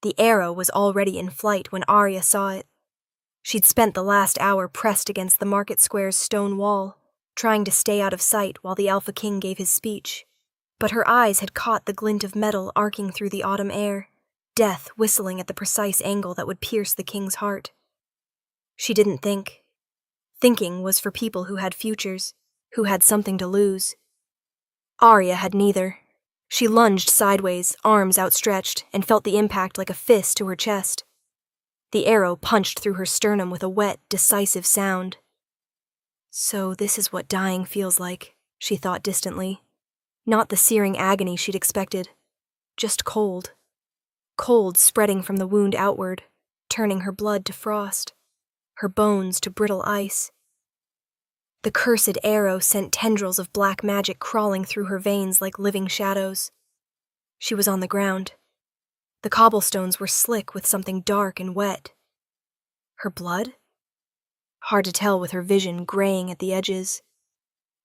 The arrow was already in flight when Arya saw it. She'd spent the last hour pressed against the market square's stone wall, trying to stay out of sight while the Alpha King gave his speech. But her eyes had caught the glint of metal arcing through the autumn air, death whistling at the precise angle that would pierce the king's heart. She didn't think. Thinking was for people who had futures, who had something to lose. Arya had neither. She lunged sideways, arms outstretched, and felt the impact like a fist to her chest. The arrow punched through her sternum with a wet, decisive sound. So this is what dying feels like, she thought distantly. Not the searing agony she'd expected. Just cold. Cold spreading from the wound outward, turning her blood to frost, her bones to brittle ice. The cursed arrow sent tendrils of black magic crawling through her veins like living shadows. She was on the ground. The cobblestones were slick with something dark and wet. Her blood? Hard to tell with her vision graying at the edges.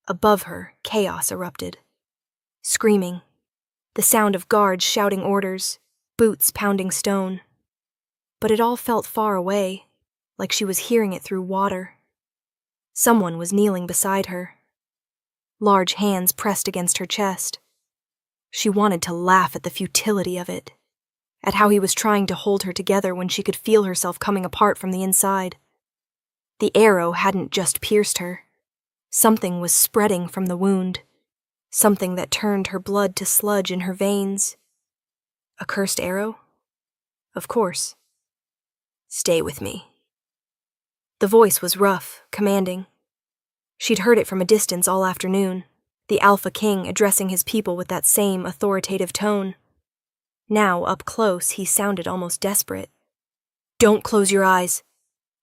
Above her, chaos erupted. Screaming. The sound of guards shouting orders, boots pounding stone. But it all felt far away, like she was hearing it through water. Someone was kneeling beside her. Large hands pressed against her chest. She wanted to laugh at the futility of it, at how he was trying to hold her together when she could feel herself coming apart from the inside. The arrow hadn't just pierced her. Something was spreading from the wound, something that turned her blood to sludge in her veins. A cursed arrow? Of course. Stay with me. The voice was rough, commanding. She'd heard it from a distance all afternoon, the Alpha King addressing his people with that same authoritative tone. Now, up close, he sounded almost desperate. Don't close your eyes.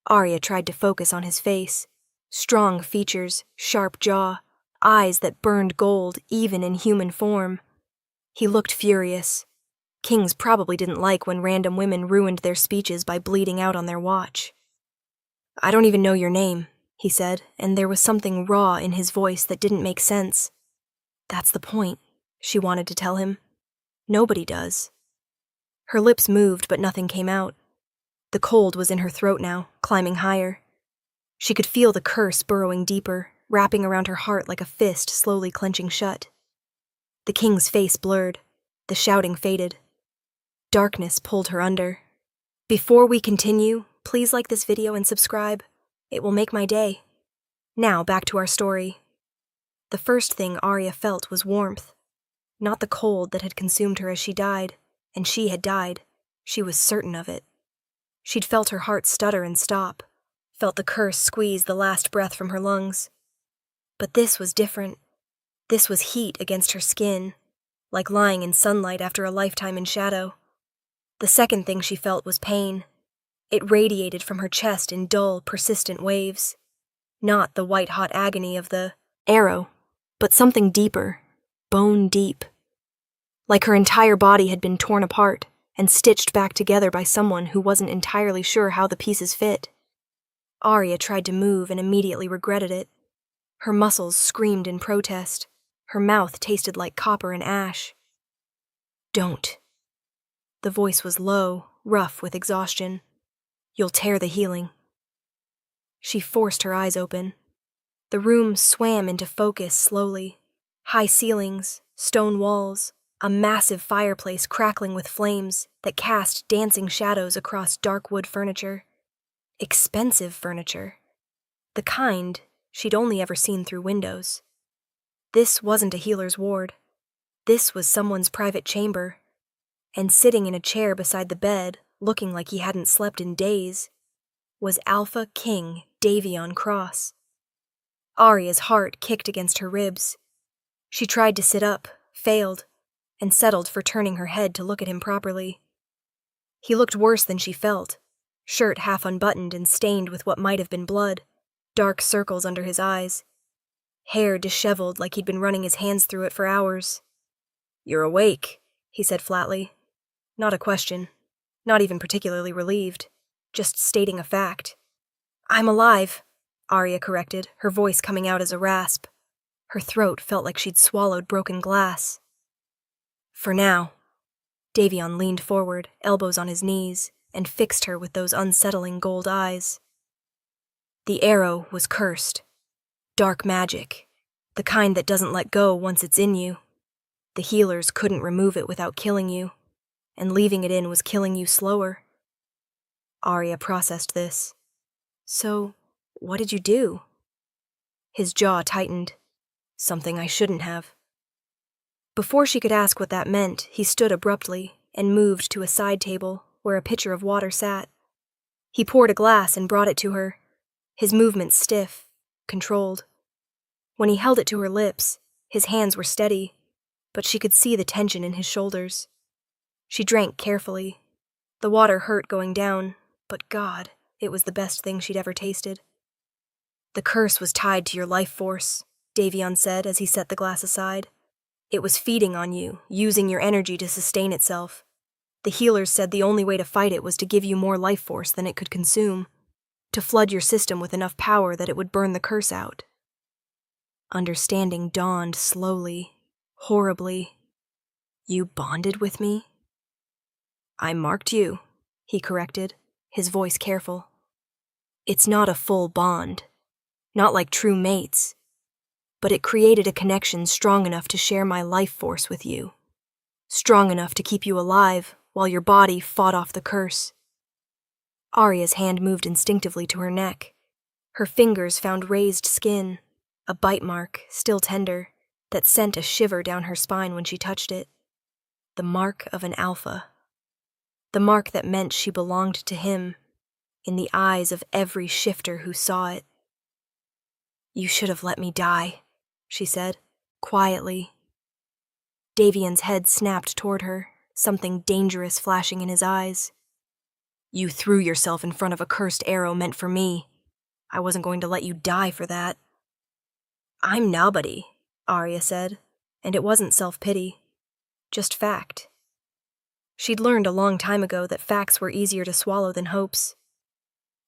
Arya tried to focus on his face. Strong features, sharp jaw, eyes that burned gold even in human form. He looked furious. Kings probably didn't like when random women ruined their speeches by bleeding out on their watch. I don't even know your name, he said, and there was something raw in his voice that didn't make sense. That's the point, she wanted to tell him. Nobody does. Her lips moved, but nothing came out. The cold was in her throat now, climbing higher. She could feel the curse burrowing deeper, wrapping around her heart like a fist slowly clenching shut. The king's face blurred. The shouting faded. Darkness pulled her under. Before we continue, please like this video and subscribe. It will make my day. Now, back to our story. The first thing Arya felt was warmth. Not the cold that had consumed her as she died, and she had died. She was certain of it. She'd felt her heart stutter and stop, felt the curse squeeze the last breath from her lungs. But this was different. This was heat against her skin, like lying in sunlight after a lifetime in shadow. The second thing she felt was pain. It radiated from her chest in dull, persistent waves. Not the white-hot agony of the arrow, but something deeper, bone deep. Like her entire body had been torn apart and stitched back together by someone who wasn't entirely sure how the pieces fit. Arya tried to move and immediately regretted it. Her muscles screamed in protest. Her mouth tasted like copper and ash. Don't. The voice was low, rough with exhaustion. You'll tear the healing. She forced her eyes open. The room swam into focus slowly. High ceilings, stone walls, a massive fireplace crackling with flames that cast dancing shadows across dark wood furniture. Expensive furniture. The kind she'd only ever seen through windows. This wasn't a healer's ward. This was someone's private chamber. And sitting in a chair beside the bed, looking like he hadn't slept in days, was Alpha King Davion Cross. Arya's heart kicked against her ribs. She tried to sit up, failed, and settled for turning her head to look at him properly. He looked worse than she felt, shirt half unbuttoned and stained with what might have been blood, dark circles under his eyes, hair disheveled like he'd been running his hands through it for hours. You're awake, he said flatly. Not a question. Not even particularly relieved. Just stating a fact. I'm alive, Arya corrected, her voice coming out as a rasp. Her throat felt like she'd swallowed broken glass. For now. Davion leaned forward, elbows on his knees, and fixed her with those unsettling gold eyes. The arrow was cursed. Dark magic. The kind that doesn't let go once it's in you. The healers couldn't remove it without killing you, and leaving it in was killing you slower. Arya processed this. So, what did you do? His jaw tightened. Something I shouldn't have. Before she could ask what that meant, he stood abruptly and moved to a side table where a pitcher of water sat. He poured a glass and brought it to her, his movements stiff, controlled. When he held it to her lips, his hands were steady, but she could see the tension in his shoulders. She drank carefully. The water hurt going down, but God, it was the best thing she'd ever tasted. The curse was tied to your life force, Davion said as he set the glass aside. It was feeding on you, using your energy to sustain itself. The healers said the only way to fight it was to give you more life force than it could consume, to flood your system with enough power that it would burn the curse out. Understanding dawned slowly, horribly. You bonded with me? I marked you, he corrected, his voice careful. It's not a full bond, not like true mates, but it created a connection strong enough to share my life force with you, strong enough to keep you alive while your body fought off the curse. Arya's hand moved instinctively to her neck. Her fingers found raised skin, a bite mark, still tender, that sent a shiver down her spine when she touched it. The mark of an alpha. The mark that meant she belonged to him, in the eyes of every shifter who saw it. You should have let me die, she said, quietly. Davion's head snapped toward her, something dangerous flashing in his eyes. You threw yourself in front of a cursed arrow meant for me. I wasn't going to let you die for that. I'm nobody, Arya said, and it wasn't self-pity, just fact. She'd learned a long time ago that facts were easier to swallow than hopes.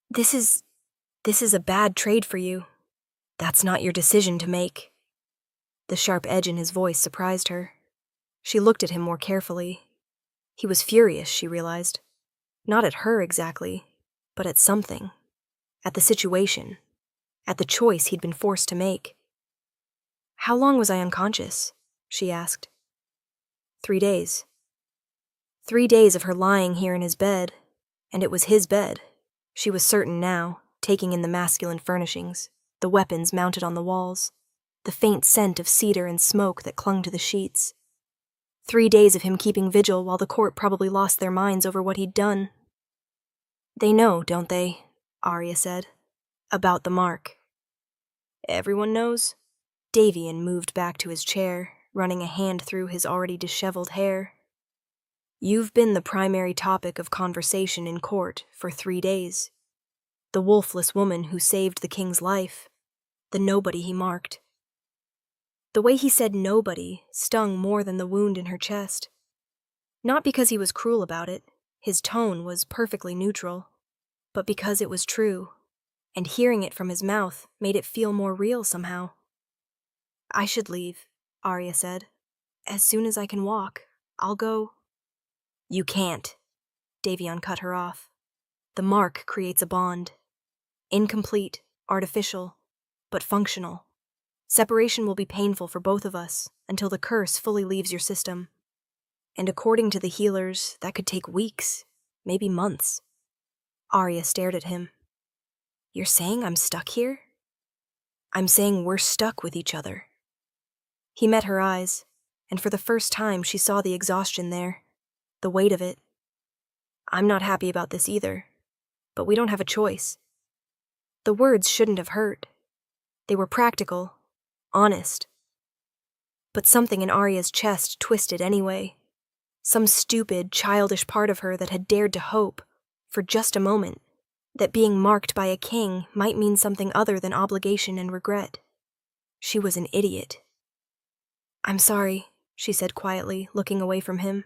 This is a bad trade for you. That's not your decision to make. The sharp edge in his voice surprised her. She looked at him more carefully. He was furious, she realized. Not at her exactly, but at something. At the situation. At the choice he'd been forced to make. How long was I unconscious? She asked. 3 days. 3 days of her lying here in his bed, and it was his bed. She was certain now, taking in the masculine furnishings, the weapons mounted on the walls, the faint scent of cedar and smoke that clung to the sheets. 3 days of him keeping vigil while the court probably lost their minds over what he'd done. They know, don't they? Arya said. About the mark. Everyone knows? Davion moved back to his chair, running a hand through his already disheveled hair. You've been the primary topic of conversation in court for 3 days. The wolfless woman who saved the king's life. The nobody he marked. The way he said nobody stung more than the wound in her chest. Not because he was cruel about it, his tone was perfectly neutral, but because it was true, and hearing it from his mouth made it feel more real somehow. I should leave, Arya said. As soon as I can walk, I'll go. You can't. Davion cut her off. The mark creates a bond. Incomplete, artificial, but functional. Separation will be painful for both of us until the curse fully leaves your system. And according to the healers, that could take weeks, maybe months. Arya stared at him. You're saying I'm stuck here? I'm saying we're stuck with each other. He met her eyes, and for the first time she saw the exhaustion there, the weight of it. I'm not happy about this either, but we don't have a choice. The words shouldn't have hurt. They were practical, honest. But something in Arya's chest twisted anyway. Some stupid, childish part of her that had dared to hope, for just a moment, that being marked by a king might mean something other than obligation and regret. She was an idiot. I'm sorry, she said quietly, looking away from him,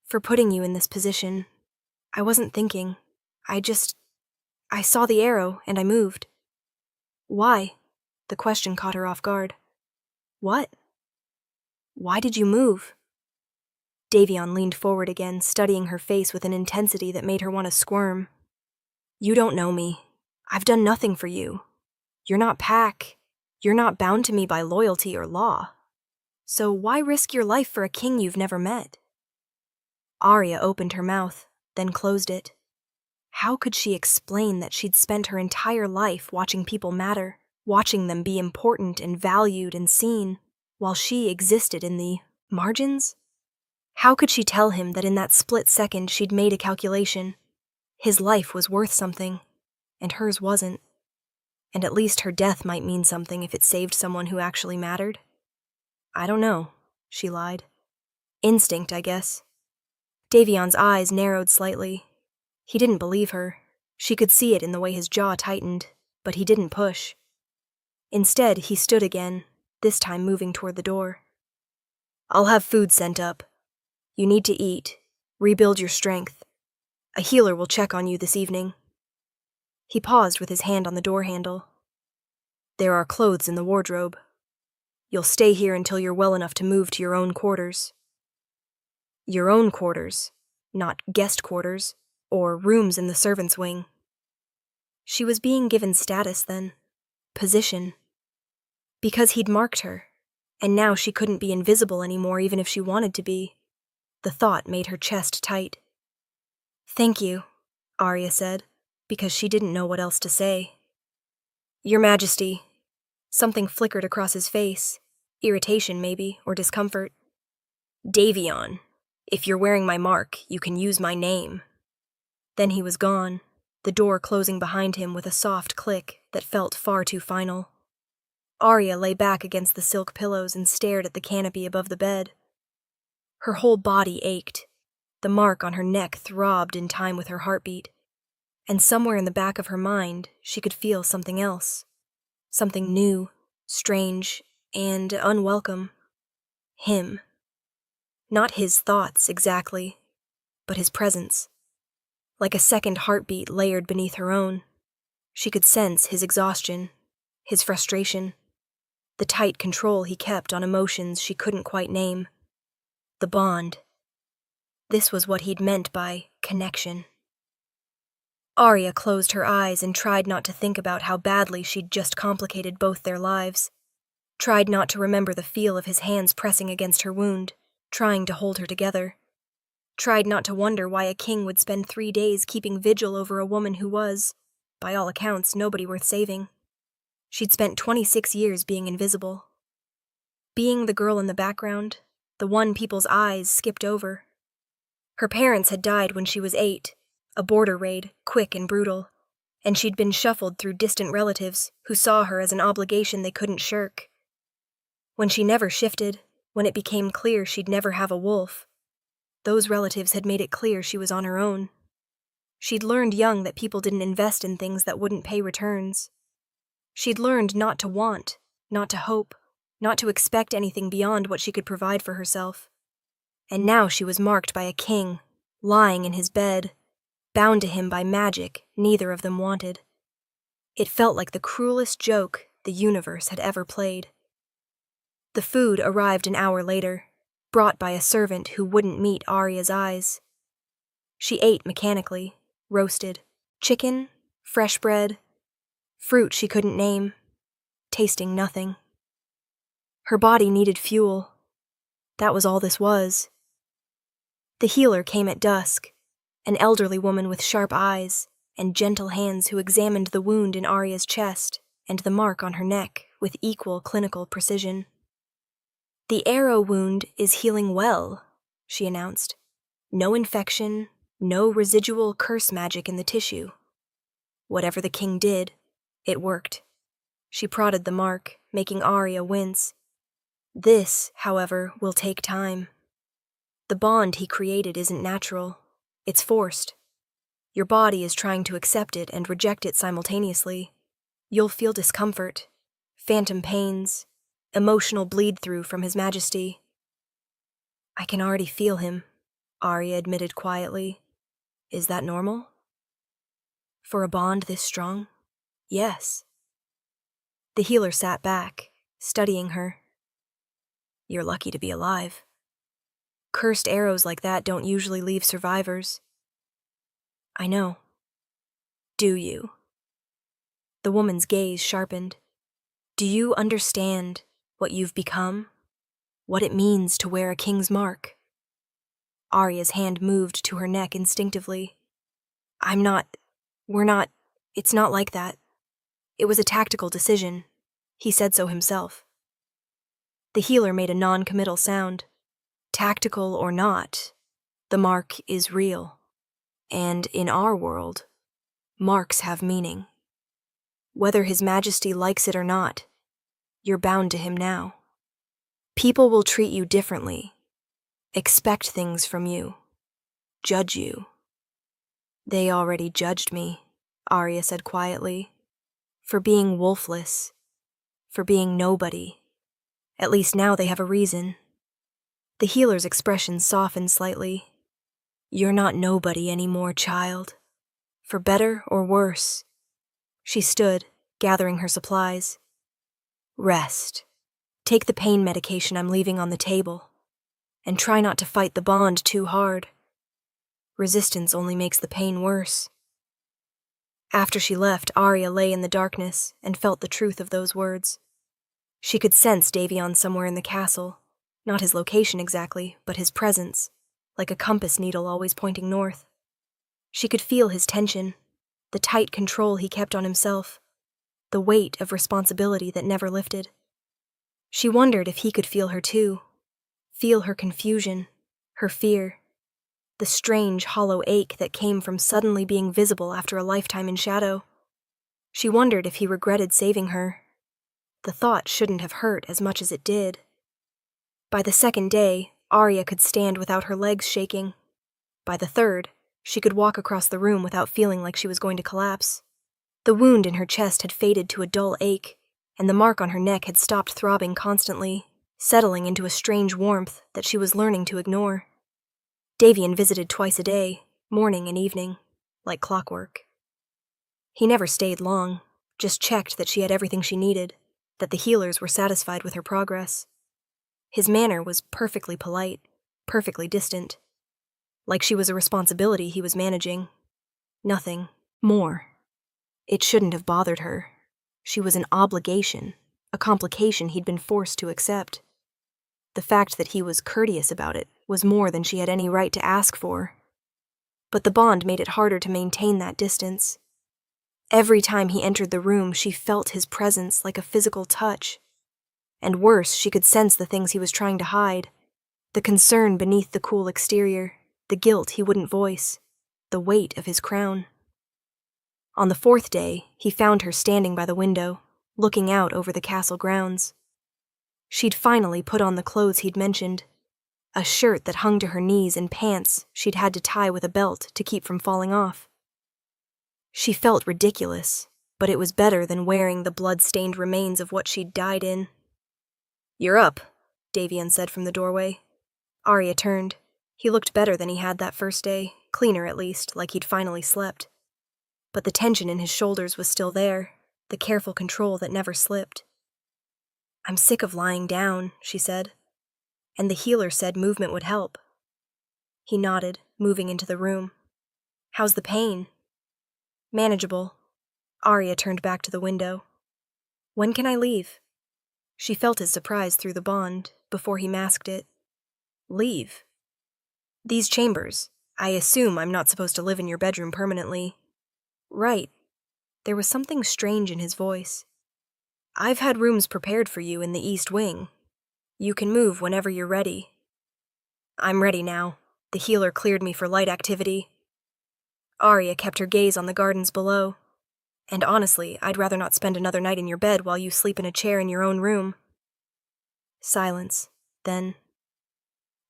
for putting you in this position. I wasn't thinking. I saw the arrow and I moved. Why? The question caught her off guard. What? Why did you move? Davion leaned forward again, studying her face with an intensity that made her want to squirm. You don't know me. I've done nothing for you. You're not Pack. You're not bound to me by loyalty or law. So why risk your life for a king you've never met? Arya opened her mouth, then closed it. How could she explain that she'd spent her entire life watching people matter, watching them be important and valued and seen, while she existed in the margins? How could she tell him that in that split second she'd made a calculation? His life was worth something, and hers wasn't. And at least her death might mean something if it saved someone who actually mattered. I don't know, she lied. Instinct, I guess. Davion's eyes narrowed slightly. He didn't believe her. She could see it in the way his jaw tightened, but he didn't push. Instead, he stood again, this time moving toward the door. I'll have food sent up. You need to eat, rebuild your strength. A healer will check on you this evening. He paused with his hand on the door handle. There are clothes in the wardrobe. You'll stay here until you're well enough to move to your own quarters. Your own quarters, not guest quarters, or rooms in the servants' wing. She was being given status then, position. Because he'd marked her, and now she couldn't be invisible anymore even if she wanted to be. The thought made her chest tight. Thank you, Arya said, because she didn't know what else to say. Your Majesty. Something flickered across his face, irritation maybe, or discomfort. Davion, if you're wearing my mark, you can use my name. Then he was gone, the door closing behind him with a soft click that felt far too final. Arya lay back against the silk pillows and stared at the canopy above the bed. Her whole body ached. The mark on her neck throbbed in time with her heartbeat. And somewhere in the back of her mind, she could feel something else. Something new, strange, and unwelcome. Him. Not his thoughts, exactly, but his presence. Like a second heartbeat layered beneath her own. She could sense his exhaustion, his frustration, the tight control he kept on emotions she couldn't quite name. The bond. This was what he'd meant by connection. Arya closed her eyes and tried not to think about how badly she'd just complicated both their lives. Tried not to remember the feel of his hands pressing against her wound, trying to hold her together. Tried not to wonder why a king would spend 3 days keeping vigil over a woman who was, by all accounts, nobody worth saving. She'd spent 26 years being invisible. Being the girl in the background, the one people's eyes skipped over. Her parents had died when she was 8, a border raid, quick and brutal, and she'd been shuffled through distant relatives who saw her as an obligation they couldn't shirk. When she never shifted, when it became clear she'd never have a wolf, those relatives had made it clear she was on her own. She'd learned young that people didn't invest in things that wouldn't pay returns. She'd learned not to want, not to hope, not to expect anything beyond what she could provide for herself. And now she was marked by a king, lying in his bed, bound to him by magic neither of them wanted. It felt like the cruelest joke the universe had ever played. The food arrived an hour later, brought by a servant who wouldn't meet Arya's eyes. She ate mechanically, roasted, chicken, fresh bread, fruit she couldn't name, tasting nothing. Her body needed fuel. That was all this was. The healer came at dusk, an elderly woman with sharp eyes and gentle hands who examined the wound in Arya's chest and the mark on her neck with equal clinical precision. The arrow wound is healing well, she announced. No infection, no residual curse magic in the tissue. Whatever the king did, it worked. She prodded the mark, making Arya wince. This, however, will take time. The bond he created isn't natural. It's forced. Your body is trying to accept it and reject it simultaneously. You'll feel discomfort, phantom pains, emotional bleed-through from His Majesty. I can already feel him, Arya admitted quietly. Is that normal? For a bond this strong? Yes. The healer sat back, studying her. You're lucky to be alive. Cursed arrows like that don't usually leave survivors. I know. Do you? The woman's gaze sharpened. Do you understand what you've become? What it means to wear a king's mark? Arya's hand moved to her neck instinctively. It's not like that. It was a tactical decision. He said so himself. The healer made a non-committal sound. Tactical or not, the mark is real. And in our world, marks have meaning. Whether His Majesty likes it or not, you're bound to him now. People will treat you differently, expect things from you, judge you. They already judged me, Arya said quietly, for being wolfless, for being nobody. At least now they have a reason. The healer's expression softened slightly. You're not nobody anymore, child. For better or worse. She stood, gathering her supplies. Rest. Take the pain medication I'm leaving on the table. And try not to fight the bond too hard. Resistance only makes the pain worse. After she left, Arya lay in the darkness and felt the truth of those words. She could sense Davion somewhere in the castle, not his location exactly, but his presence, like a compass needle always pointing north. She could feel his tension, the tight control he kept on himself, the weight of responsibility that never lifted. She wondered if he could feel her too, feel her confusion, her fear, the strange hollow ache that came from suddenly being visible after a lifetime in shadow. She wondered if he regretted saving her. The thought shouldn't have hurt as much as it did. By the second day, Arya could stand without her legs shaking. By the third, she could walk across the room without feeling like she was going to collapse. The wound in her chest had faded to a dull ache, and the mark on her neck had stopped throbbing constantly, settling into a strange warmth that she was learning to ignore. Davion visited twice a day, morning and evening, like clockwork. He never stayed long, just checked that she had everything she needed, that the healers were satisfied with her progress. His manner was perfectly polite, perfectly distant, like she was a responsibility he was managing. Nothing more. It shouldn't have bothered her. She was an obligation, a complication he'd been forced to accept. The fact that he was courteous about it was more than she had any right to ask for. But the bond made it harder to maintain that distance. Every time he entered the room, she felt his presence like a physical touch. And worse, she could sense the things he was trying to hide, the concern beneath the cool exterior, the guilt he wouldn't voice, the weight of his crown. On the fourth day, he found her standing by the window, looking out over the castle grounds. She'd finally put on the clothes he'd mentioned, a shirt that hung to her knees and pants she'd had to tie with a belt to keep from falling off. She felt ridiculous, but it was better than wearing the blood-stained remains of what she'd died in. "You're up," Davion said from the doorway. Arya turned. He looked better than he had that first day, cleaner at least, like he'd finally slept. But the tension in his shoulders was still there, the careful control that never slipped. "I'm sick of lying down," she said. "And the healer said movement would help." He nodded, moving into the room. "How's the pain?" "Manageable." Arya turned back to the window. "When can I leave?" She felt his surprise through the bond, before he masked it. "Leave? These chambers. I assume I'm not supposed to live in your bedroom permanently." "Right." There was something strange in his voice. "I've had rooms prepared for you in the East Wing. You can move whenever you're ready." "I'm ready now. The healer cleared me for light activity." Arya kept her gaze on the gardens below. "And honestly, I'd rather not spend another night in your bed while you sleep in a chair in your own room." Silence. Then,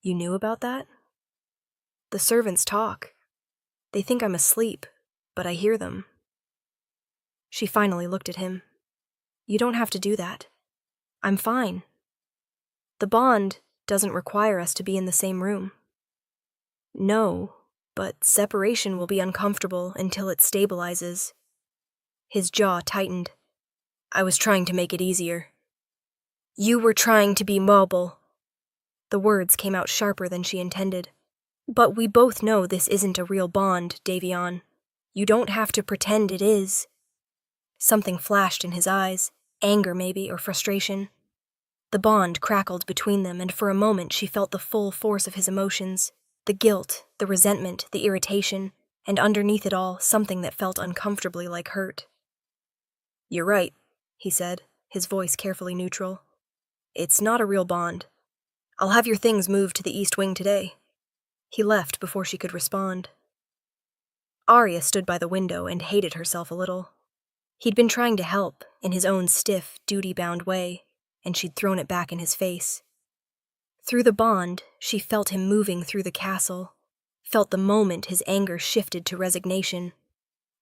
"You knew about that?" "The servants talk. They think I'm asleep, but I hear them." She finally looked at him. "You don't have to do that. I'm fine. The bond doesn't require us to be in the same room." "No, but separation will be uncomfortable until it stabilizes." His jaw tightened. "I was trying to make it easier." "You were trying to be mobile." The words came out sharper than she intended. But we both know this isn't a real bond, Davion. You don't have to pretend it is. Something flashed in his eyes, anger maybe, or frustration. The bond crackled between them, and for a moment she felt the full force of his emotions, the guilt, the resentment, the irritation, and underneath it all, something that felt uncomfortably like hurt. "You're right," he said, his voice carefully neutral. "It's not a real bond. I'll have your things moved to the East Wing today." He left before she could respond. Arya stood by the window and hated herself a little. He'd been trying to help, in his own stiff, duty-bound way, and she'd thrown it back in his face. Through the bond, she felt him moving through the castle, felt the moment his anger shifted to resignation,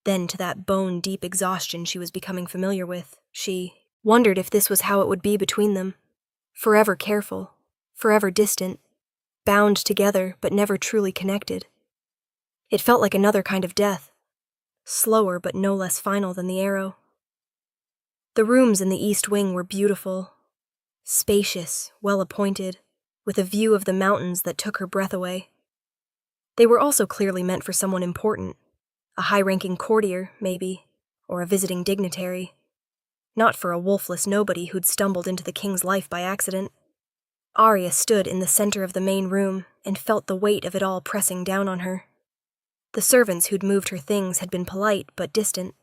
then to that bone-deep exhaustion she was becoming familiar with. She wondered if this was how it would be between them, forever careful, forever distant, bound together but never truly connected. It felt like another kind of death, slower but no less final than the arrow. The rooms in the East Wing were beautiful, spacious, well-appointed, with a view of the mountains that took her breath away. They were also clearly meant for someone important, a high-ranking courtier, maybe, or a visiting dignitary, not for a wolfless nobody who'd stumbled into the king's life by accident. Arya stood in the center of the main room and felt the weight of it all pressing down on her. The servants who'd moved her things had been polite but distant,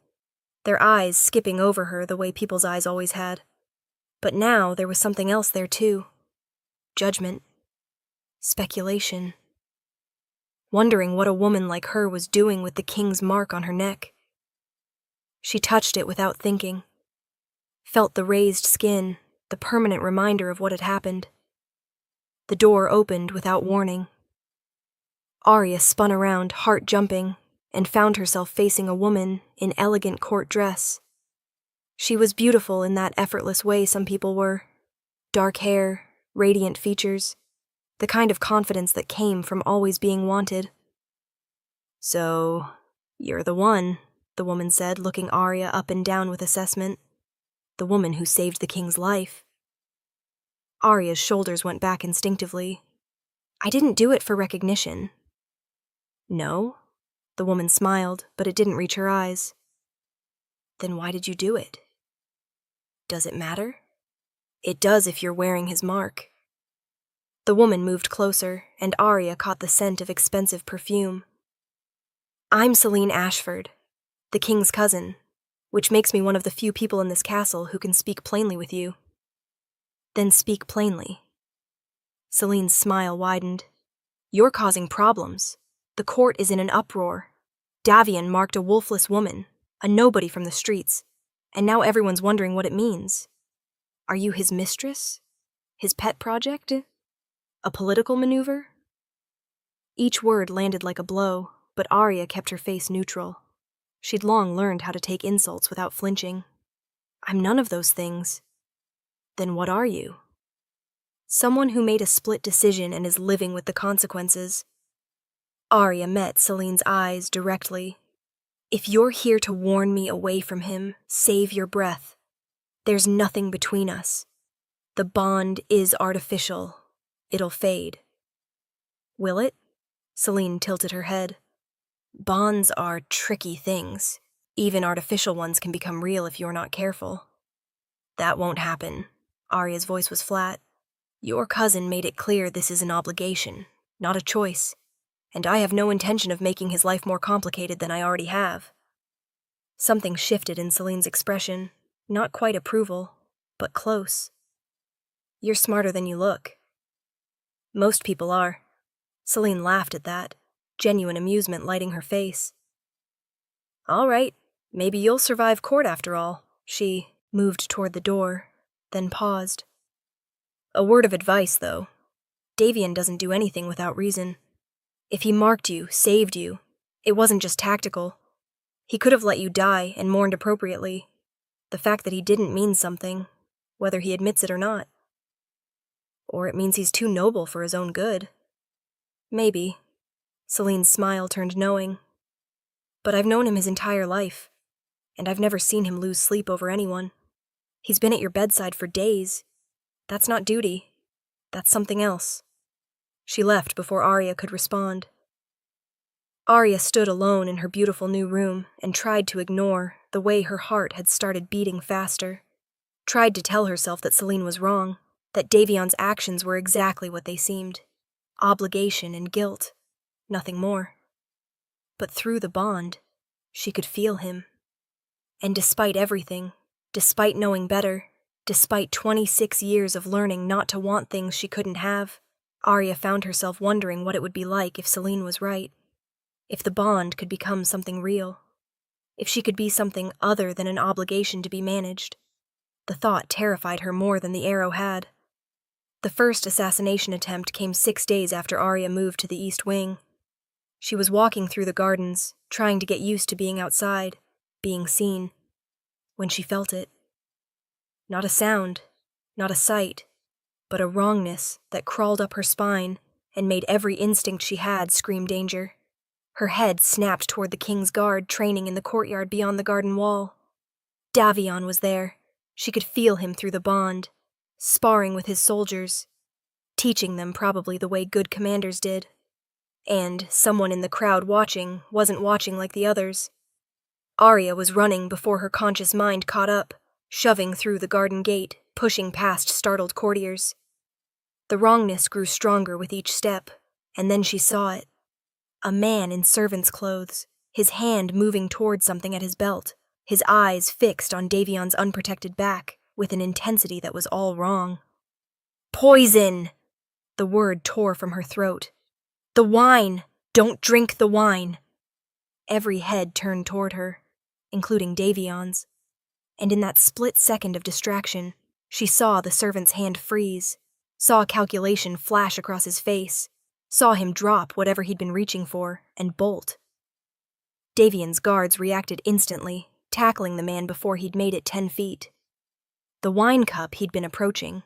their eyes skipping over her the way people's eyes always had. But now there was something else there too. Judgment. Speculation. Wondering what a woman like her was doing with the king's mark on her neck. She touched it without thinking. Felt the raised skin, the permanent reminder of what had happened. The door opened without warning. Arya spun around, heart jumping, and found herself facing a woman in elegant court dress. She was beautiful in that effortless way some people were. Dark hair, radiant features, the kind of confidence that came from always being wanted. "So, you're the one," the woman said, looking Arya up and down with assessment. "The woman who saved the king's life." Arya's shoulders went back instinctively. "I didn't do it for recognition." "No?" The woman smiled, but it didn't reach her eyes. "Then why did you do it?" "Does it matter?" "It does if you're wearing his mark." The woman moved closer, and Arya caught the scent of expensive perfume. "I'm Celine Ashford, the king's cousin, which makes me one of the few people in this castle who can speak plainly with you." "Then speak plainly." Celine's smile widened. "You're causing problems. The court is in an uproar. Davion marked a wolfless woman, a nobody from the streets, and now everyone's wondering what it means. Are you his mistress? His pet project? A political maneuver?" Each word landed like a blow, but Arya kept her face neutral. She'd long learned how to take insults without flinching. "I'm none of those things." "Then what are you?" "Someone who made a split decision and is living with the consequences." Arya met Celine's eyes directly. "If you're here to warn me away from him, save your breath. There's nothing between us. The bond is artificial. It'll fade." "Will it?" Celine tilted her head. "Bonds are tricky things. Even artificial ones can become real if you're not careful." "That won't happen." Arya's voice was flat. "Your cousin made it clear this is an obligation, not a choice, and I have no intention of making his life more complicated than I already have." Something shifted in Celine's expression, not quite approval, but close. "You're smarter than you look." "Most people are." Celine laughed at that, genuine amusement lighting her face. "All right, maybe you'll survive court after all." She moved toward the door, then paused. "A word of advice, though. Davion doesn't do anything without reason. If he marked you, saved you, it wasn't just tactical. He could have let you die and mourned appropriately. The fact that he didn't means something, whether he admits it or not. Or it means he's too noble for his own good." "Maybe." Celine's smile turned knowing. "But I've known him his entire life, and I've never seen him lose sleep over anyone. He's been at your bedside for days. That's not duty. That's something else." She left before Arya could respond. Arya stood alone in her beautiful new room and tried to ignore the way her heart had started beating faster. Tried to tell herself that Celine was wrong, that Davion's actions were exactly what they seemed. Obligation and guilt, nothing more. But through the bond, she could feel him. And despite everything, despite knowing better, despite 26 years of learning not to want things she couldn't have, Arya found herself wondering what it would be like if Celine was right. If the bond could become something real. If she could be something other than an obligation to be managed. The thought terrified her more than the arrow had. The first assassination attempt came 6 days after Arya moved to the East Wing. She was walking through the gardens, trying to get used to being outside, being seen, when she felt it. Not a sound, not a sight, but a wrongness that crawled up her spine and made every instinct she had scream danger. Her head snapped toward the king's guard training in the courtyard beyond the garden wall. Davion was there. She could feel him through the bond, sparring with his soldiers, teaching them probably the way good commanders did. And someone in the crowd watching wasn't watching like the others. Arya was running before her conscious mind caught up, shoving through the garden gate, pushing past startled courtiers. The wrongness grew stronger with each step, and then she saw it. A man in servant's clothes, his hand moving toward something at his belt, his eyes fixed on Davion's unprotected back, with an intensity that was all wrong. Poison! The word tore from her throat. The wine! Don't drink the wine! Every head turned toward her, including Davion's, and in that split second of distraction, she saw the servant's hand freeze, saw calculation flash across his face, saw him drop whatever he'd been reaching for, and bolt. Davion's guards reacted instantly, tackling the man before he'd made it 10 feet. The wine cup he'd been approaching,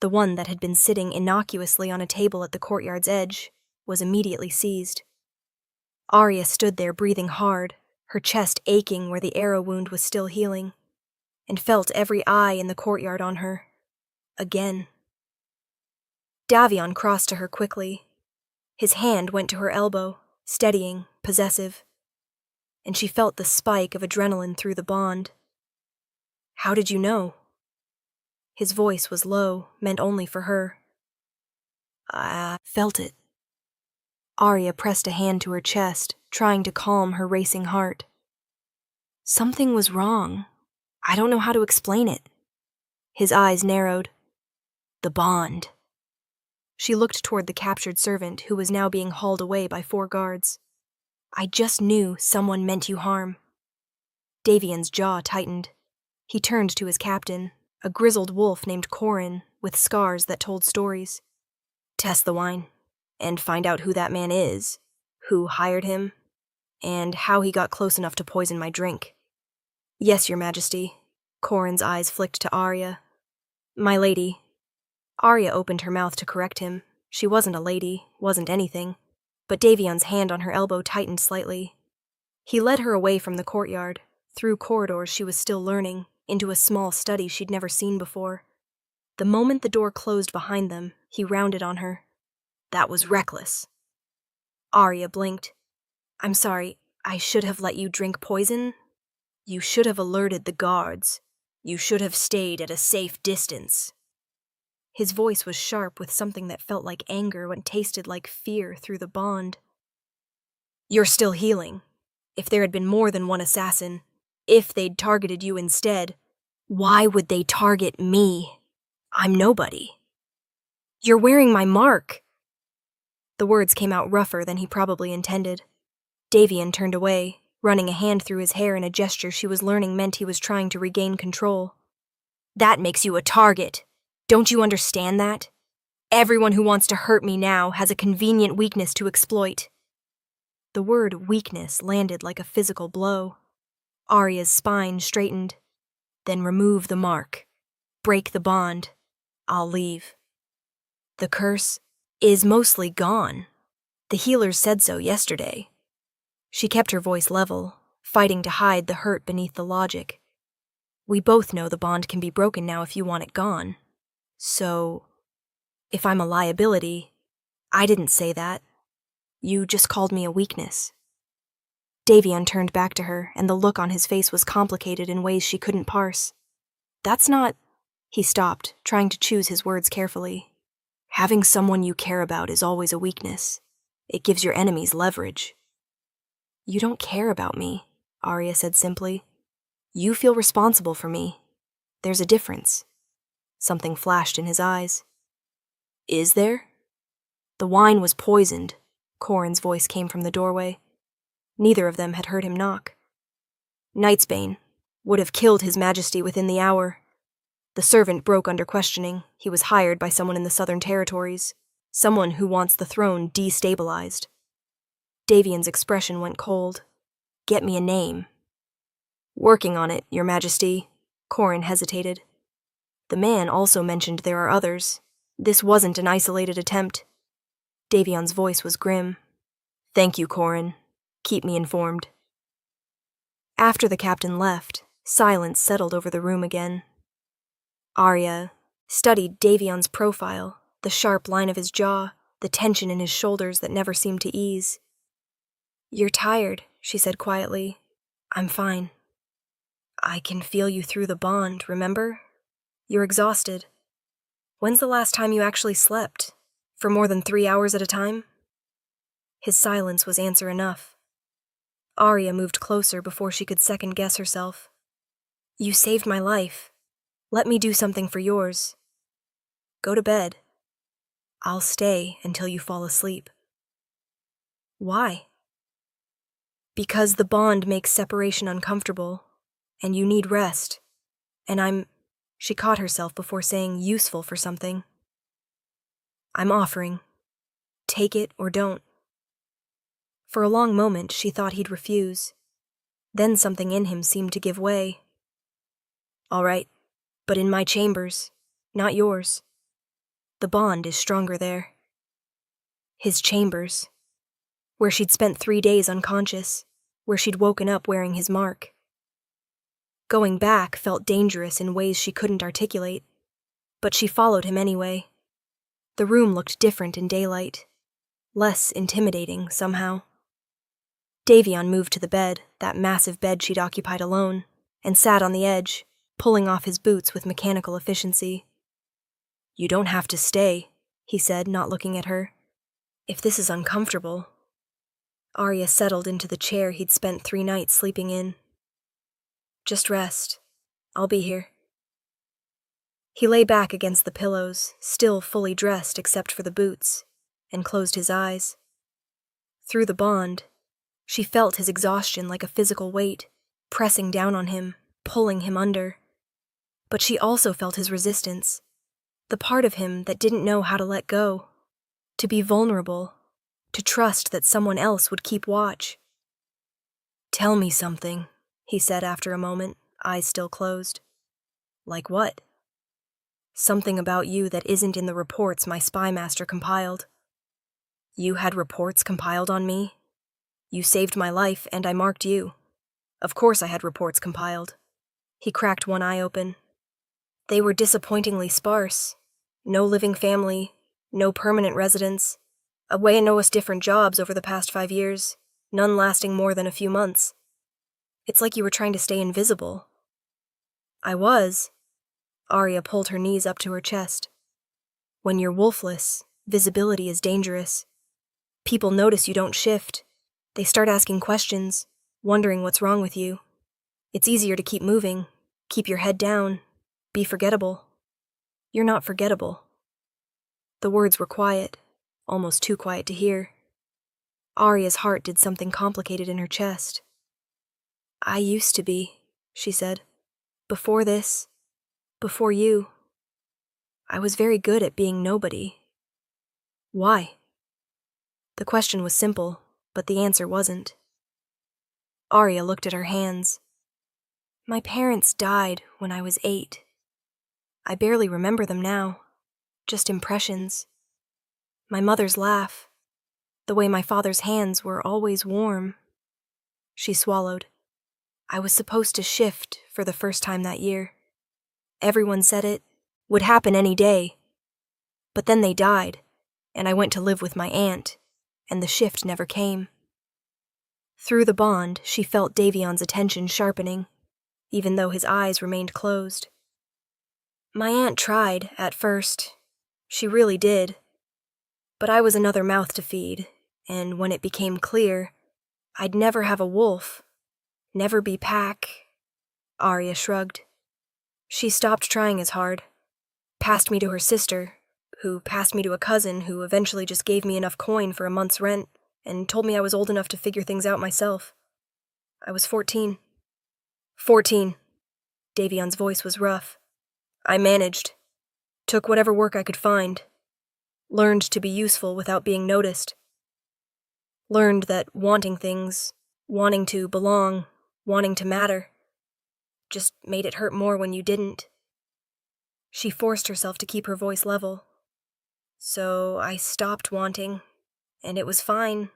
the one that had been sitting innocuously on a table at the courtyard's edge, was immediately seized. Arya stood there breathing hard, her chest aching where the arrow wound was still healing, and felt every eye in the courtyard on her. Again. Davion crossed to her quickly. His hand went to her elbow, steadying, possessive, and she felt the spike of adrenaline through the bond. How did you know? His voice was low, meant only for her. I felt it. Arya pressed a hand to her chest, trying to calm her racing heart. Something was wrong. I don't know how to explain it. His eyes narrowed. The bond. She looked toward the captured servant who was now being hauled away by 4 guards. I just knew someone meant you harm. Davion's jaw tightened. He turned to his captain, a grizzled wolf named Corin, with scars that told stories. Test the wine, and find out who that man is, who hired him, and how he got close enough to poison my drink. Yes, Your Majesty. Corin's eyes flicked to Arya. My lady. Arya opened her mouth to correct him. She wasn't a lady, wasn't anything, but Davion's hand on her elbow tightened slightly. He led her away from the courtyard, through corridors she was still learning, into a small study she'd never seen before. The moment the door closed behind them, he rounded on her. That was reckless. Arya blinked. I'm sorry, I should have let you drink poison. You should have alerted the guards. You should have stayed at a safe distance. His voice was sharp with something that felt like anger and tasted like fear through the bond. You're still healing. If there had been more than one assassin, if they'd targeted you instead, why would they target me? I'm nobody. You're wearing my mark. The words came out rougher than he probably intended. Davion turned away, running a hand through his hair in a gesture she was learning meant he was trying to regain control. That makes you a target. Don't you understand that? Everyone who wants to hurt me now has a convenient weakness to exploit. The word weakness landed like a physical blow. Arya's spine straightened. Then remove the mark. Break the bond. I'll leave. The curse is mostly gone. The healers said so yesterday. She kept her voice level, fighting to hide the hurt beneath the logic. We both know the bond can be broken now if you want it gone. So, if I'm a liability, I didn't say that. You just called me a weakness. Davion turned back to her, and the look on his face was complicated in ways she couldn't parse. That's not... He stopped, trying to choose his words carefully. Having someone you care about is always a weakness. It gives your enemies leverage. You don't care about me, Arya said simply. You feel responsible for me. There's a difference. Something flashed in his eyes. Is there? The wine was poisoned. Corrin's voice came from the doorway. Neither of them had heard him knock. Knightsbane would have killed His Majesty within the hour. The servant broke under questioning. He was hired by someone in the Southern Territories, someone who wants the throne destabilized. Davion's expression went cold. Get me a name. Working on it, Your Majesty. Corrin hesitated. The man also mentioned there are others. This wasn't an isolated attempt. Davion's voice was grim. Thank you, Corrin. Keep me informed. After the captain left, silence settled over the room again. Arya studied Davion's profile, the sharp line of his jaw, the tension in his shoulders that never seemed to ease. You're tired, she said quietly. I'm fine. I can feel you through the bond, remember? You're exhausted. When's the last time you actually slept? For more than 3 hours at a time? His silence was answer enough. Arya moved closer before she could second-guess herself. You saved my life. Let me do something for yours. Go to bed. I'll stay until you fall asleep. Why? Because the bond makes separation uncomfortable, and you need rest. And she caught herself before saying useful for something. I'm offering. Take it or don't. For a long moment, she thought he'd refuse. Then something in him seemed to give way. All right, but in my chambers, not yours. The bond is stronger there. His chambers, where she'd spent 3 days unconscious, where she'd woken up wearing his mark. Going back felt dangerous in ways she couldn't articulate, but she followed him anyway. The room looked different in daylight, less intimidating somehow. Davion moved to the bed, that massive bed she'd occupied alone, and sat on the edge, pulling off his boots with mechanical efficiency. You don't have to stay, he said, not looking at her. If this is uncomfortable. Arya settled into the chair he'd spent 3 nights sleeping in. Just rest. I'll be here. He lay back against the pillows, still fully dressed except for the boots, and closed his eyes. Through the bond, she felt his exhaustion like a physical weight, pressing down on him, pulling him under. But she also felt his resistance, the part of him that didn't know how to let go, to be vulnerable, to trust that someone else would keep watch. Tell me something, he said after a moment, eyes still closed. Like what? Something about you that isn't in the reports my spy master compiled. You had reports compiled on me? You saved my life, and I marked you. Of course I had reports compiled. He cracked one eye open. They were disappointingly sparse. No living family, no permanent residence, away in Noah's different jobs over the past 5 years, none lasting more than a few months. It's like you were trying to stay invisible. I was. Arya pulled her knees up to her chest. When you're wolfless, visibility is dangerous. People notice you don't shift. They start asking questions, wondering what's wrong with you. It's easier to keep moving, keep your head down, be forgettable. You're not forgettable. The words were quiet, almost too quiet to hear. Arya's heart did something complicated in her chest. I used to be, she said. Before this, before you. I was very good at being nobody. Why? The question was simple, but the answer wasn't. Arya looked at her hands. My parents died when I was 8. I barely remember them now, just impressions. My mother's laugh, the way my father's hands were always warm. She swallowed. I was supposed to shift for the first time that year. Everyone said it would happen any day. But then they died, and I went to live with my aunt, and the shift never came. Through the bond, she felt Davion's attention sharpening, even though his eyes remained closed. My aunt tried, at first. She really did. But I was another mouth to feed, and when it became clear, I'd never have a wolf, never be pack. Arya shrugged. She stopped trying as hard, passed me to her sister, who passed me to a cousin who eventually just gave me enough coin for a month's rent and told me I was old enough to figure things out myself. I was 14. 14. Davion's voice was rough. I managed. Took whatever work I could find. Learned to be useful without being noticed. Learned that wanting things, wanting to belong, wanting to matter, just made it hurt more when you didn't. She forced herself to keep her voice level. So I stopped wanting, and it was fine,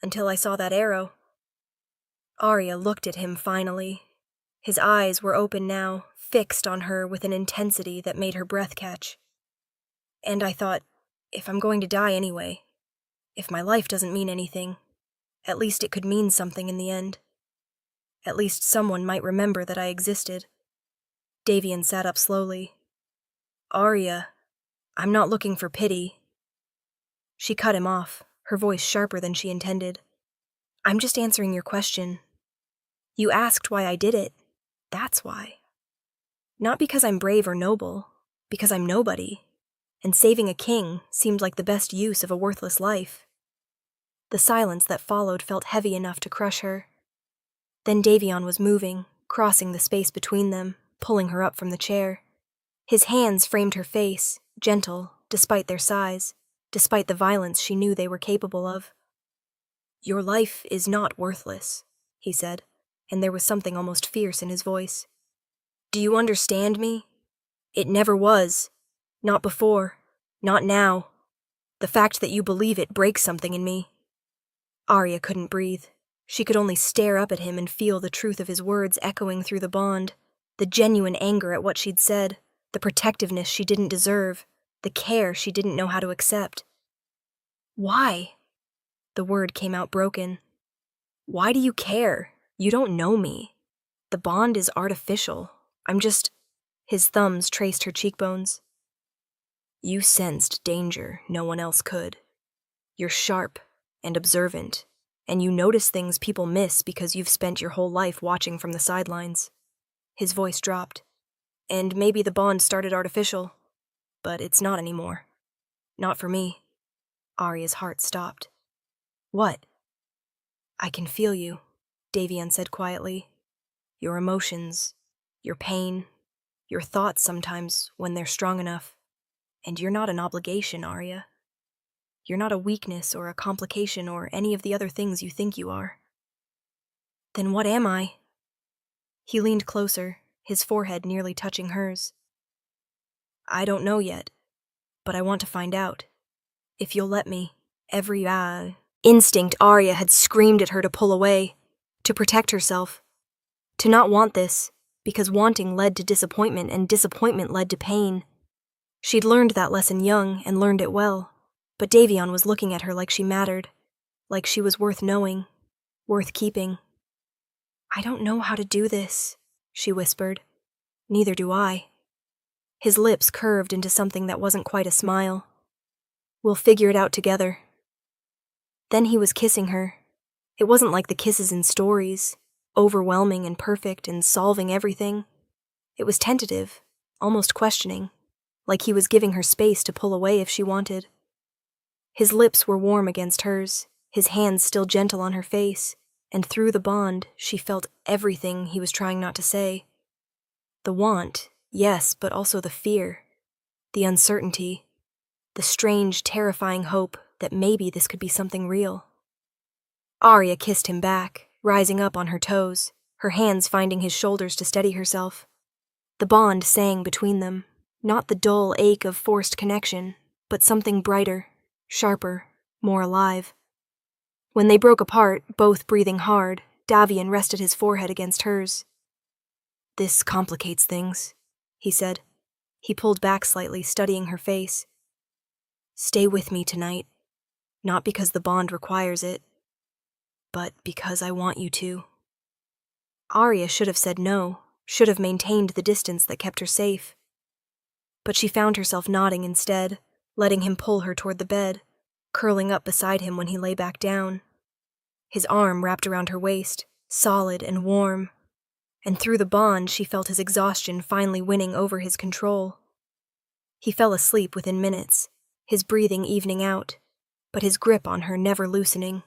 until I saw that arrow. Arya looked at him finally. His eyes were open now, fixed on her with an intensity that made her breath catch. And I thought, if I'm going to die anyway, if my life doesn't mean anything, at least it could mean something in the end. At least someone might remember that I existed. Davion sat up slowly. Arya, I'm not looking for pity. She cut him off, her voice sharper than she intended. I'm just answering your question. You asked why I did it. That's why. Not because I'm brave or noble, because I'm nobody, and saving a king seemed like the best use of a worthless life. The silence that followed felt heavy enough to crush her. Then Davion was moving, crossing the space between them, pulling her up from the chair. His hands framed her face, gentle, despite their size, despite the violence she knew they were capable of. Your life is not worthless, he said, and there was something almost fierce in his voice. Do you understand me? It never was. Not before. Not now. The fact that you believe it breaks something in me. Arya couldn't breathe. She could only stare up at him and feel the truth of his words echoing through the bond, the genuine anger at what she'd said, the protectiveness she didn't deserve, the care she didn't know how to accept. Why? The word came out broken. Why do you care? You don't know me. The bond is artificial. I'm just... His thumbs traced her cheekbones. You sensed danger no one else could. You're sharp and observant, and you notice things people miss because you've spent your whole life watching from the sidelines. His voice dropped. And maybe the bond started artificial, but it's not anymore. Not for me. Arya's heart stopped. What? I can feel you, Davion said quietly. Your emotions, your pain, your thoughts sometimes when they're strong enough. And you're not an obligation, Arya. You're not a weakness or a complication or any of the other things you think you are. Then what am I? He leaned closer, his forehead nearly touching hers. I don't know yet, but I want to find out. If you'll let me. Every instinct Arya had screamed at her to pull away, to protect herself, to not want this, because wanting led to disappointment and disappointment led to pain. She'd learned that lesson young and learned it well, but Davion was looking at her like she mattered, like she was worth knowing, worth keeping. I don't know how to do this, she whispered. Neither do I. His lips curved into something that wasn't quite a smile. We'll figure it out together. Then he was kissing her. It wasn't like the kisses in stories, overwhelming and perfect and solving everything. It was tentative, almost questioning, like he was giving her space to pull away if she wanted. His lips were warm against hers, his hands still gentle on her face, and through the bond, she felt everything he was trying not to say. The want, yes, but also the fear, the uncertainty, the strange, terrifying hope that maybe this could be something real. Arya kissed him back, rising up on her toes, her hands finding his shoulders to steady herself. The bond sang between them, not the dull ache of forced connection, but something brighter, sharper, more alive. When they broke apart, both breathing hard, Davion rested his forehead against hers. This complicates things, he said. He pulled back slightly, studying her face. Stay with me tonight, not because the bond requires it, but because I want you to. Arya should have said no, should have maintained the distance that kept her safe. But she found herself nodding instead, letting him pull her toward the bed, curling up beside him when he lay back down. His arm wrapped around her waist, solid and warm, and through the bond she felt his exhaustion finally winning over his control. He fell asleep within minutes, his breathing evening out, but his grip on her never loosening.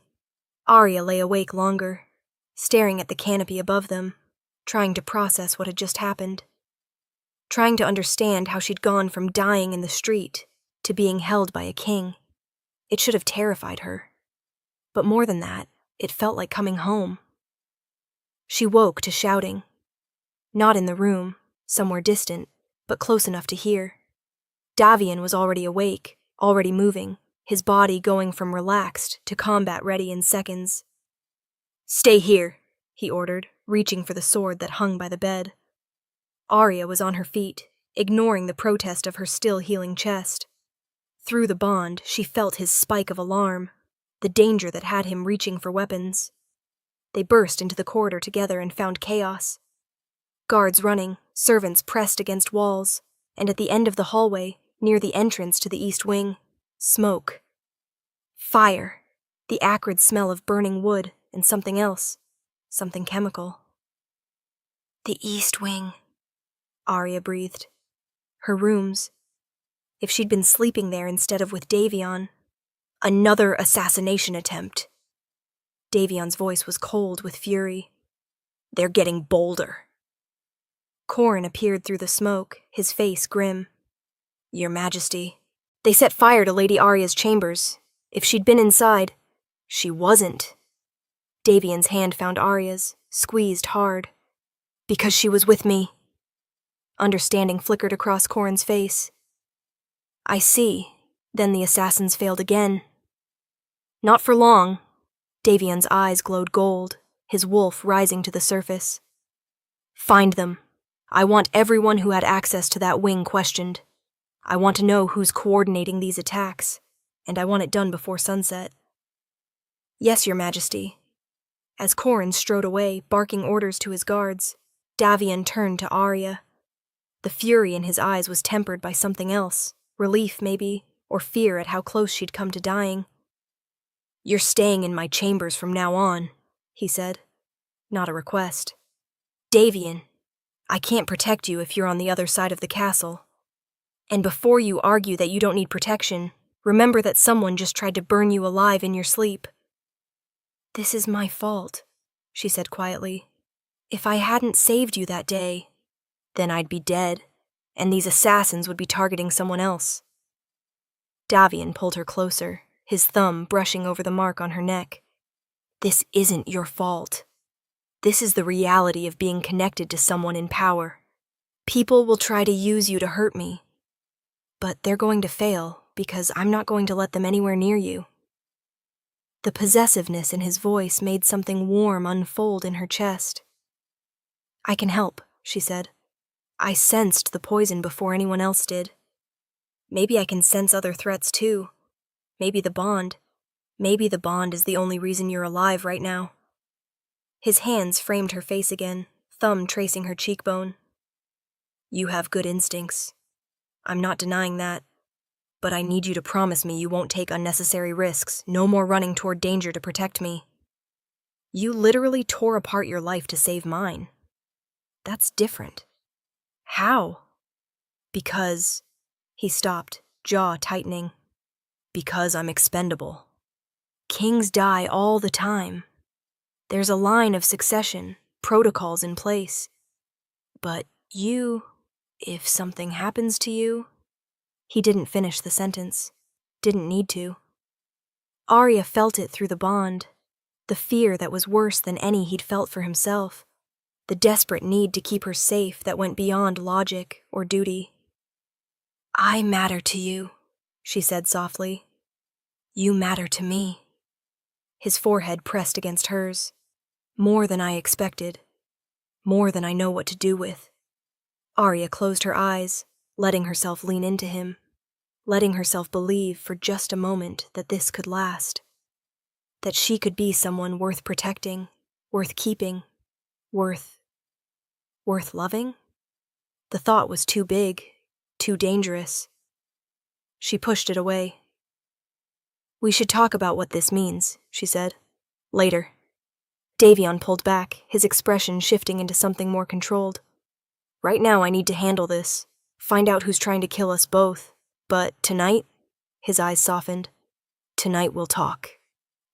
Arya lay awake longer, staring at the canopy above them, trying to process what had just happened. Trying to understand how she'd gone from dying in the street to being held by a king. It should have terrified her. But more than that, it felt like coming home. She woke to shouting. Not in the room, somewhere distant, but close enough to hear. Davian was already awake, already moving, his body going from relaxed to combat-ready in seconds. "Stay here," he ordered, reaching for the sword that hung by the bed. Arya was on her feet, ignoring the protest of her still healing chest. Through the bond, she felt his spike of alarm, the danger that had him reaching for weapons. They burst into the corridor together and found chaos. Guards running, servants pressed against walls, and at the end of the hallway, near the entrance to the east wing, smoke. Fire, the acrid smell of burning wood and something else, something chemical. The east wing, Arya breathed. Her rooms. If she'd been sleeping there instead of with Davian. Another assassination attempt. Davian's voice was cold with fury. "They're getting bolder." Corrin appeared through the smoke, his face grim. "Your Majesty, they set fire to Lady Arya's chambers. If she'd been inside..." "She wasn't." Davian's hand found Arya's, squeezed hard. "Because she was with me." Understanding flickered across Corrin's face. "I see. Then the assassins failed again." "Not for long." Davian's eyes glowed gold, his wolf rising to the surface. "Find them. I want everyone who had access to that wing questioned. I want to know who's coordinating these attacks, and I want it done before sunset." "Yes, Your Majesty." As Corrin strode away, barking orders to his guards, Davian turned to Arya. The fury in his eyes was tempered by something else, relief maybe, or fear at how close she'd come to dying. "You're staying in my chambers from now on," he said. Not a request. "Davian, I can't protect you if you're on the other side of the castle. And before you argue that you don't need protection, remember that someone just tried to burn you alive in your sleep." "This is my fault," she said quietly. "If I hadn't saved you that day, then I'd be dead, and these assassins would be targeting someone else." Davian pulled her closer, his thumb brushing over the mark on her neck. "This isn't your fault. This is the reality of being connected to someone in power. People will try to use you to hurt me, but they're going to fail because I'm not going to let them anywhere near you." The possessiveness in his voice made something warm unfold in her chest. "I can help," she said. "I sensed the poison before anyone else did. Maybe I can sense other threats too. Maybe the bond is the only reason you're alive right now." His hands framed her face again, thumb tracing her cheekbone. "You have good instincts. I'm not denying that. But I need you to promise me you won't take unnecessary risks, no more running toward danger to protect me. You literally tore apart your life to save mine. That's different." "How?" "Because..." He stopped, jaw tightening. "Because I'm expendable. Kings die all the time. There's a line of succession, protocols in place. But you, if something happens to you..." He didn't finish the sentence. Didn't need to. Arya felt it through the bond, the fear that was worse than any he'd felt for himself, the desperate need to keep her safe that went beyond logic or duty. "I matter to you," she said softly. "You matter to me." His forehead pressed against hers. "More than I expected. More than I know what to do with." Arya closed her eyes, letting herself lean into him. letting herself believe for just a moment that this could last. That she could be someone worth protecting, worth keeping, worth loving? The thought was too big, too dangerous. She pushed it away. "We should talk about what this means," she said. "Later." Davion pulled back, his expression shifting into something more controlled. "Right now I need to handle this, find out who's trying to kill us both. But tonight," his eyes softened, "tonight we'll talk.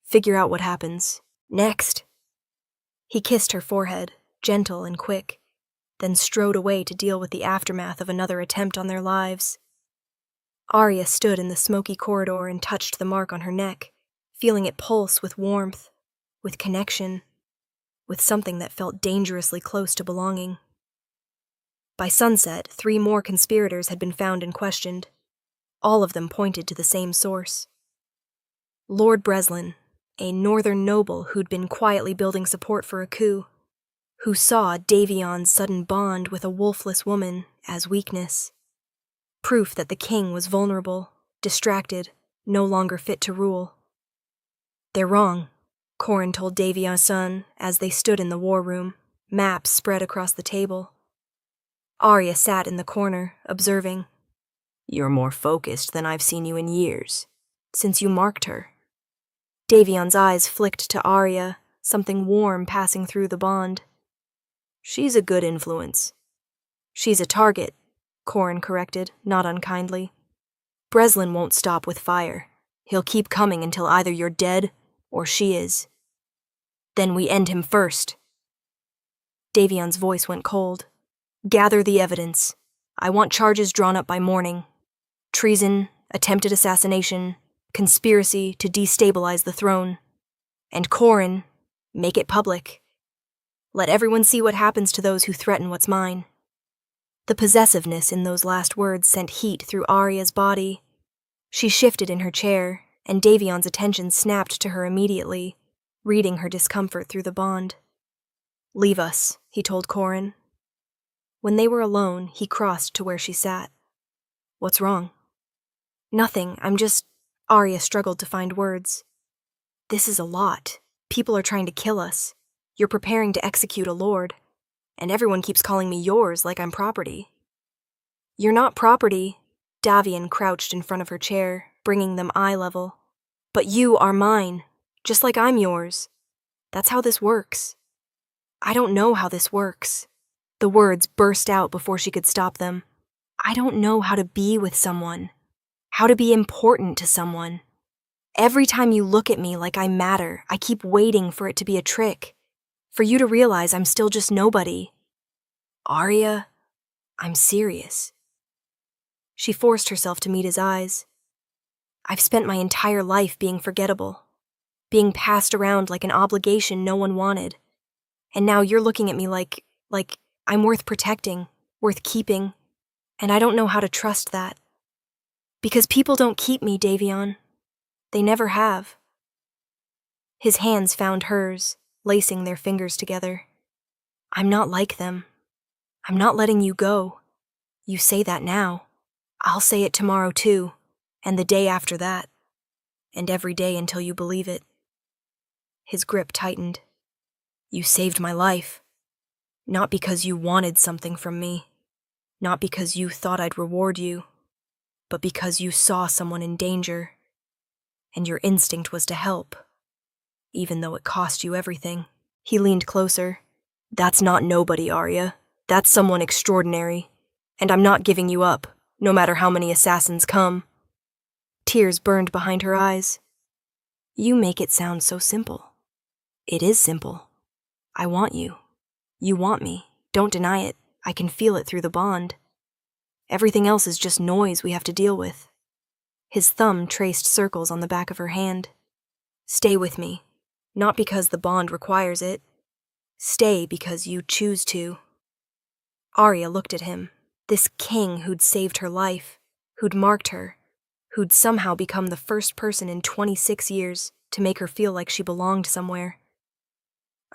Figure out what happens next." He kissed her forehead, gentle and quick, then strode away to deal with the aftermath of another attempt on their lives. Arya stood in the smoky corridor and touched the mark on her neck, feeling it pulse with warmth, with connection, with something that felt dangerously close to belonging. By sunset, 3 more conspirators had been found and questioned. All of them pointed to the same source. Lord Breslin, a northern noble who'd been quietly building support for a coup, who saw Davion's sudden bond with a wolfless woman as weakness. Proof that the king was vulnerable, distracted, no longer fit to rule. "They're wrong," Corin told Davion's son as they stood in the war room, maps spread across the table. Arya sat in the corner, observing. "You're more focused than I've seen you in years, since you marked her." Davion's eyes flicked to Arya, something warm passing through the bond. "She's a good influence." "She's a target," Corin corrected, not unkindly. "Breslin won't stop with fire. He'll keep coming until either you're dead or she is. Then we end him first." Davion's voice went cold. "Gather the evidence. I want charges drawn up by morning. Treason, attempted assassination, conspiracy to destabilize the throne. And Corin, make it public. Let everyone see what happens to those who threaten what's mine." The possessiveness in those last words sent heat through Arya's body. She shifted in her chair, and Davion's attention snapped to her immediately, reading her discomfort through the bond. "Leave us," he told Corin. When they were alone, he crossed to where she sat. "What's wrong?" "Nothing, I'm just..." Arya struggled to find words. "This is a lot. People are trying to kill us. You're preparing to execute a lord. And everyone keeps calling me yours like I'm property." "You're not property." Davion crouched in front of her chair, bringing them eye level. "But you are mine, just like I'm yours. That's how this works." "I don't know how this works." The words burst out before she could stop them. "I don't know how to be with someone. How to be important to someone. Every time you look at me like I matter, I keep waiting for it to be a trick. For you to realize I'm still just nobody." "Arya, I'm serious." She forced herself to meet his eyes. "I've spent my entire life being forgettable, being passed around like an obligation no one wanted. And now you're looking at me like I'm worth protecting, worth keeping, and I don't know how to trust that. Because people don't keep me, Davion. They never have." His hands found hers, lacing their fingers together. "I'm not like them. I'm not letting you go. You say that now. I'll say it tomorrow too, and the day after that, and every day until you believe it." His grip tightened. "You saved my life. Not because you wanted something from me, not because you thought I'd reward you, but because you saw someone in danger, and your instinct was to help, even though it cost you everything." He leaned closer. "That's not nobody, Arya. That's someone extraordinary, and I'm not giving you up, no matter how many assassins come." Tears burned behind her eyes. "You make it sound so simple." "It is simple. I want you. You want me. Don't deny it. I can feel it through the bond. Everything else is just noise we have to deal with." His thumb traced circles on the back of her hand. "Stay with me. Not because the bond requires it. Stay because you choose to." Arya looked at him, this king who'd saved her life, who'd marked her, who'd somehow become the first person in 26 years to make her feel like she belonged somewhere.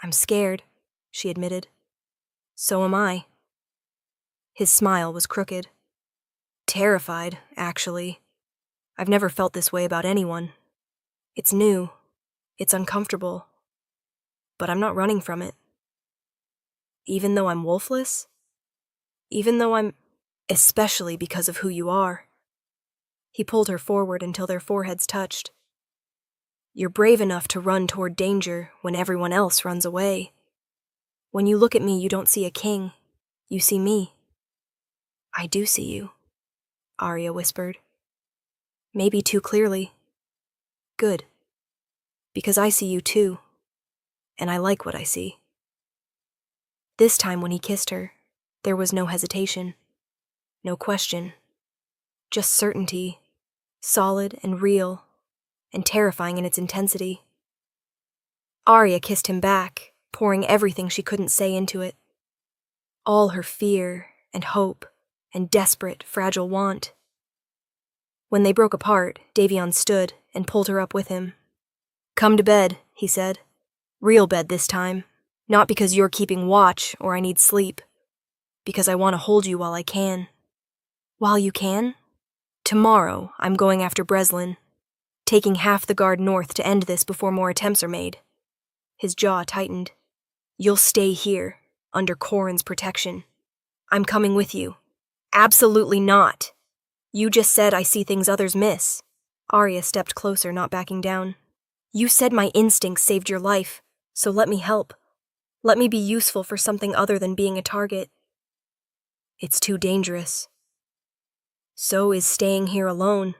"I'm scared," she admitted. "So am I." His smile was crooked. "Terrified, actually. I've never felt this way about anyone. It's new. It's uncomfortable. But I'm not running from it. Even though I'm wolfless? Even though I'm... Especially because of who you are. He pulled her forward until their foreheads touched. You're brave enough to run toward danger when everyone else runs away. When you look at me, you don't see a king. You see me. I do see you, Arya whispered. Maybe too clearly. Good. Because I see you too. And I like what I see. This time when he kissed her, there was no hesitation. No question. Just certainty. Solid and real. And terrifying in its intensity. Arya kissed him back, pouring everything she couldn't say into it. All her fear and hope and desperate, fragile want. When they broke apart, Davion stood and pulled her up with him. Come to bed, he said. Real bed this time. Not because you're keeping watch or I need sleep. Because I want to hold you while I can. While you can? Tomorrow, I'm going after Breslin. Taking half the guard north to end this before more attempts are made. His jaw tightened. You'll stay here, under Corrin's protection. I'm coming with you. Absolutely not. You just said I see things others miss. Arya stepped closer, not backing down. You said my instincts saved your life, so let me help. Let me be useful for something other than being a target. It's too dangerous. So is staying here alone.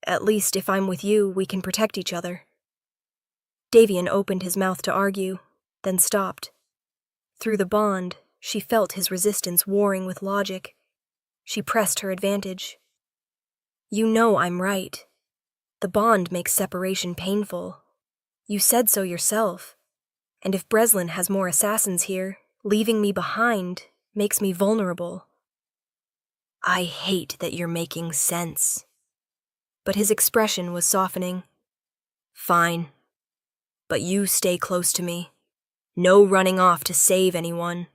At least if I'm with you, we can protect each other. Davion opened his mouth to argue, then stopped. Through the bond, she felt his resistance warring with logic. She pressed her advantage. You know I'm right. The bond makes separation painful. You said so yourself. And if Breslin has more assassins here, leaving me behind makes me vulnerable. I hate that you're making sense. But his expression was softening. Fine. But you stay close to me. No running off to save anyone.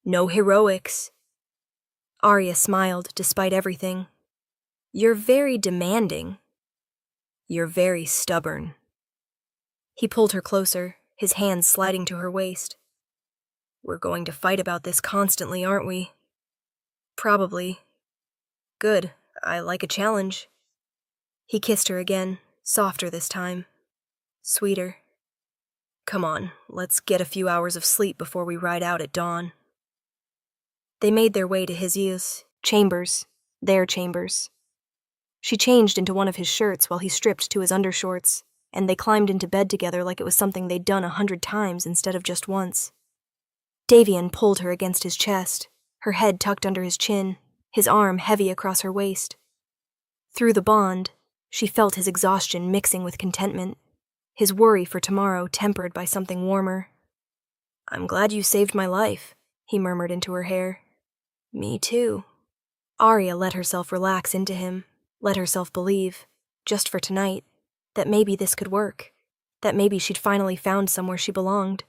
No heroics. Arya smiled despite everything. You're very demanding. You're very stubborn. He pulled her closer, his hands sliding to her waist. We're going to fight about this constantly, aren't we? Probably. Good. I like a challenge. He kissed her again, softer this time. Sweeter. Come on, let's get a few hours of sleep before we ride out at dawn. They made their way to his chambers, their chambers. She changed into one of his shirts while he stripped to his undershorts, and they climbed into bed together like it was something they'd done 100 times instead of just once. Davion pulled her against his chest, her head tucked under his chin, his arm heavy across her waist. Through the bond, she felt his exhaustion mixing with contentment, his worry for tomorrow tempered by something warmer. I'm glad you saved my life, he murmured into her hair. Me too. Arya let herself relax into him, let herself believe, just for tonight, that maybe this could work, that maybe she'd finally found somewhere she belonged.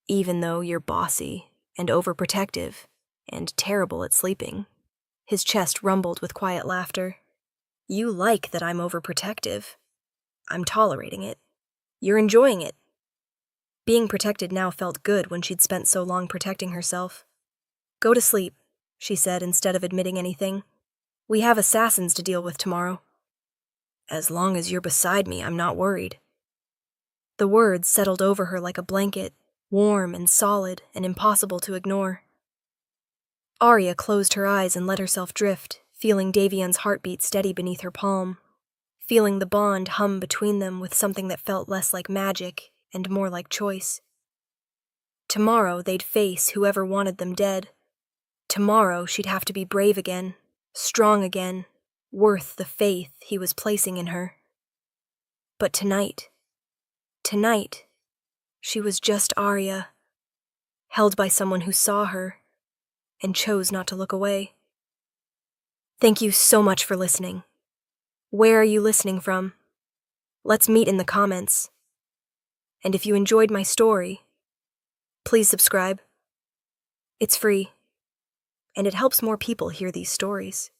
Even though you're bossy and overprotective and terrible at sleeping. His chest rumbled with quiet laughter. You like that I'm overprotective. I'm tolerating it. You're enjoying it. Being protected now felt good when she'd spent so long protecting herself. Go to sleep, she said instead of admitting anything. We have assassins to deal with tomorrow. As long as you're beside me, I'm not worried. The words settled over her like a blanket, warm and solid and impossible to ignore. Arya closed her eyes and let herself drift, feeling Davion's heartbeat steady beneath her palm, feeling the bond hum between them with something that felt less like magic and more like choice. Tomorrow they'd face whoever wanted them dead. Tomorrow she'd have to be brave again, strong again, worth the faith he was placing in her. But tonight, she was just Arya, held by someone who saw her and chose not to look away. Thank you so much for listening. Where are you listening from? Let's meet in the comments. And if you enjoyed my story, please subscribe. It's free, and it helps more people hear these stories.